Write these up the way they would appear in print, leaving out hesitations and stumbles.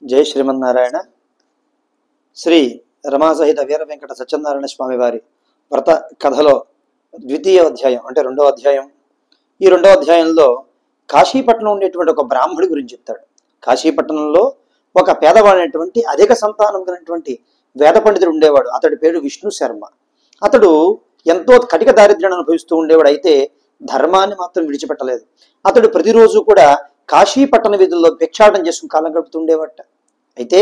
జై శ్రీమన్నారాయణ. శ్రీ రమాసహిత వీర వెంకట సత్యనారాయణ స్వామి వారి వ్రత కథలో ద్వితీయ అధ్యాయం అంటే రెండవ అధ్యాయం. ఈ రెండవ అధ్యాయంలో కాశీపట్నం ఉండేటువంటి ఒక బ్రాహ్మడి గురించి చెప్తాడు. కాశీపట్నంలో ఒక పేదవాడైనటువంటి అధిక సంతానం కలిగినటువంటి వేద పండితుడు ఉండేవాడు. అతడి పేరు విష్ణు శర్మ. అతడు ఎంతో కటిక దారిద్ర్యాన్ని అనుభవిస్తూ ఉండేవాడు. అయితే ధర్మాన్ని మాత్రం విడిచిపెట్టలేదు. అతడు ప్రతిరోజు కూడా కాశీపట్టణ వీధుల్లో భిక్షాటన చేసుకుని కాలం గడుపుతూ ఉండేవాట. అయితే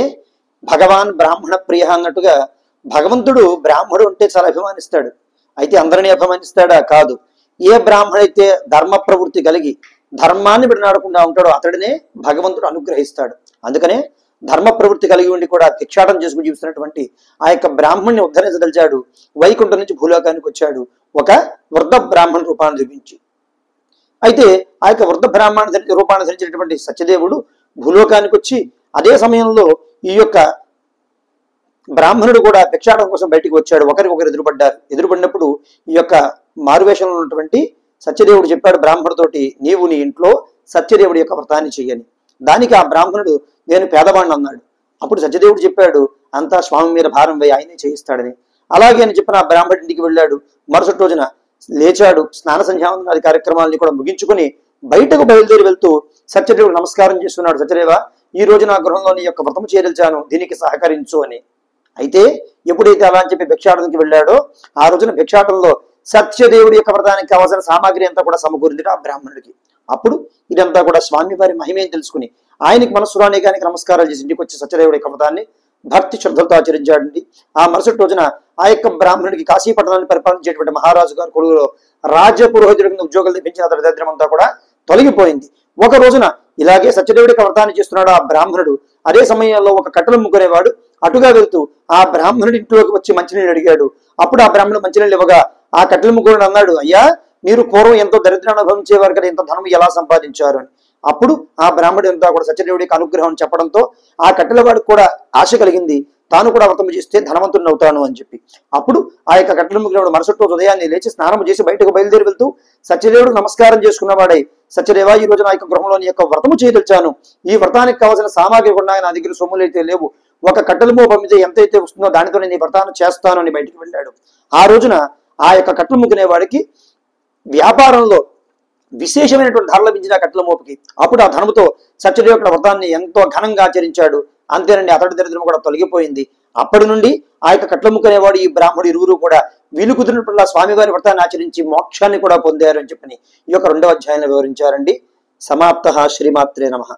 భగవాన్ బ్రాహ్మణ ప్రియ అన్నట్టుగా భగవంతుడు బ్రాహ్మడు అంటే చాలా అభిమానిస్తాడు. అయితే అందరినీ అభిమానిస్తాడా? కాదు. ఏ బ్రాహ్మడైతే ధర్మ ప్రవృత్తి కలిగి ధర్మాన్ని విడనాడకుండా ఉంటాడో అతడినే భగవంతుడు అనుగ్రహిస్తాడు. అందుకనే ధర్మ ప్రవృత్తి కలిగి ఉండి కూడా భిక్షాటన చేసుకుని జీవిస్తున్నటువంటి ఆ యొక్క బ్రాహ్మణ్ణి ఉద్ధరించదలిచాడు. వైకుంఠం నుంచి భూలోకానికి వచ్చాడు ఒక వృద్ధ బ్రాహ్మణ రూపాన్ని ధరించి. అయితే ఆ యొక్క వృద్ధ బ్రాహ్మణ రూపాన్ని ధరించినటువంటి సత్యదేవుడు భూలోకానికి వచ్చి అదే సమయంలో ఈ యొక్క బ్రాహ్మణుడు కూడా భిక్షాటం కోసం బయటికి వచ్చాడు. ఒకరికొకరు ఎదురుపడ్డారు. ఎదురుపడినప్పుడు ఈ యొక్క మారువేషంలో ఉన్నటువంటి సత్యదేవుడు చెప్పాడు బ్రాహ్మణుడితోటి, నీవు నీ ఇంట్లో సత్యదేవుడి యొక్క వ్రతాన్ని చెయ్యని. దానికి ఆ బ్రాహ్మణుడు, నేను పేదవాడిని అన్నాడు. అప్పుడు సత్యదేవుడు చెప్పాడు, అంతా స్వామి మీద భారం వేయి, ఆయనే చేయిస్తాడని. అలాగే అని చెప్పిన ఆ బ్రాహ్మణుడి ఇంటికి వెళ్ళాడు. మరుసటి రోజున లేచాడు. స్నాన సంధ్యావందనాది కార్యక్రమాలని కూడా ముగించుకుని బయటకు బయలుదేరి వెళ్తూ సత్యదేవుడు నమస్కారం చేస్తున్నాడు. సత్యదేవ, ఈ రోజు నా గృహంలో నీ యొక్క వ్రతము చేదలిచాను, దీనికి సహకరించు అని. అయితే ఎప్పుడైతే అలా అని చెప్పి భిక్షాటనకి వెళ్ళాడో ఆ రోజున భిక్షాటనలో సత్యదేవుడి యొక్క వ్రతానికి కావాల్సిన సామాగ్రి అంతా కూడా సమకూరింది ఆ బ్రాహ్మణుడికి. అప్పుడు ఇదంతా కూడా స్వామి వారి మహిమేం తెలుసుకుని ఆయనకి మనస్సురానికానికి నమస్కారాలు చేసి ఇంటికి వచ్చి సత్యదేవుడి యొక్క వ్రతాన్ని భక్తి శ్రద్ధలతో ఆచరించాడండి. ఆ మరుసటి రోజున ఆ యొక్క బ్రాహ్మణుడికి కాశీపట్టణాన్ని పరిపాలించేటువంటి మహారాజు గారు కొడుకులో రాజపురోహితుడి కింద ఉద్యోగాలు తెప్పించిన అతడి దరిద్రం అంతా కూడా తొలగిపోయింది. ఒక రోజున ఇలాగే సత్యదేవుడి యొక్క వ్రతాన్ని చేస్తున్నాడు ఆ బ్రాహ్మణుడు. అదే సమయంలో ఒక కట్టెలు ముగ్గురేవాడు అటుగా వెళ్తూ ఆ బ్రాహ్మణుడి ఇంట్లోకి వచ్చి మంచినీళ్ళు అడిగాడు. అప్పుడు ఆ బ్రాహ్మణుడు మంచినీళ్ళు ఇవ్వగా ఆ కట్టెల ముగ్గురుడు అన్నాడు, అయ్యా, మీరు పూర్వం ఎంతో దరిద్రాన్ని అనుభవించేవారు కదా, ఇంత ధనం ఎలా సంపాదించారు అని. అప్పుడు ఆ బ్రాహ్మణుడు అంతా కూడా సత్యదేవుడికి అనుగ్రహం చెప్పడంతో ఆ కట్టెల వాడికి కూడా ఆశ కలిగింది, తాను కూడా వ్రతం చేస్తే ధనవంతుడిని అవుతాను అని చెప్పి. అప్పుడు ఆ యొక్క కట్టెల ముగ్గురు మరుసటి రోజు ఉదయాన్నే లేచి స్నానం చేసి బయటకు బయలుదేరి వెళ్తూ సత్యదేవుడు నమస్కారం చేసుకున్నవాడై, సత్యదేవ, ఈ రోజు నా యొక్క గృహంలోని యొక్క వ్రతము చేయదలిచాను. ఈ వ్రతానికి కావాల్సిన సామాగ్రి కూడా నా దగ్గర సొమ్ములు అయితే లేవు. ఒక కట్టెల మోప మీద ఎంతైతే వస్తుందో దానితో నేను ఈ వ్రతాన్ని చేస్తాను అని బయటికి వెళ్ళాడు. ఆ రోజున ఆ యొక్క కట్టెలు ముగ్గునే వాడికి వ్యాపారంలో విశేషమైనటువంటి ధర లభించిన కట్టెల మోపుకి. అప్పుడు ఆ ధనముతో సత్యదేవుడి యొక్క వ్రతాన్ని ఎంతో ఘనంగా ఆచరించాడు. అంతేనండి, అతడి దరిద్రం కూడా తొలగిపోయింది. అప్పటి నుండి ఆ యొక్క కట్ల ముక్కనేవాడు ఈ బ్రాహ్మడు ఇరువురు కూడా వీలు కుదిరినప్పుడు స్వామివారి వ్రతాన్ని ఆచరించి మోక్షాన్ని కూడా పొందారు అని చెప్పని ఈ యొక్క రెండవ అధ్యాయంలో వివరించారండి. సమాప్త. శ్రీమాత్రే నమః.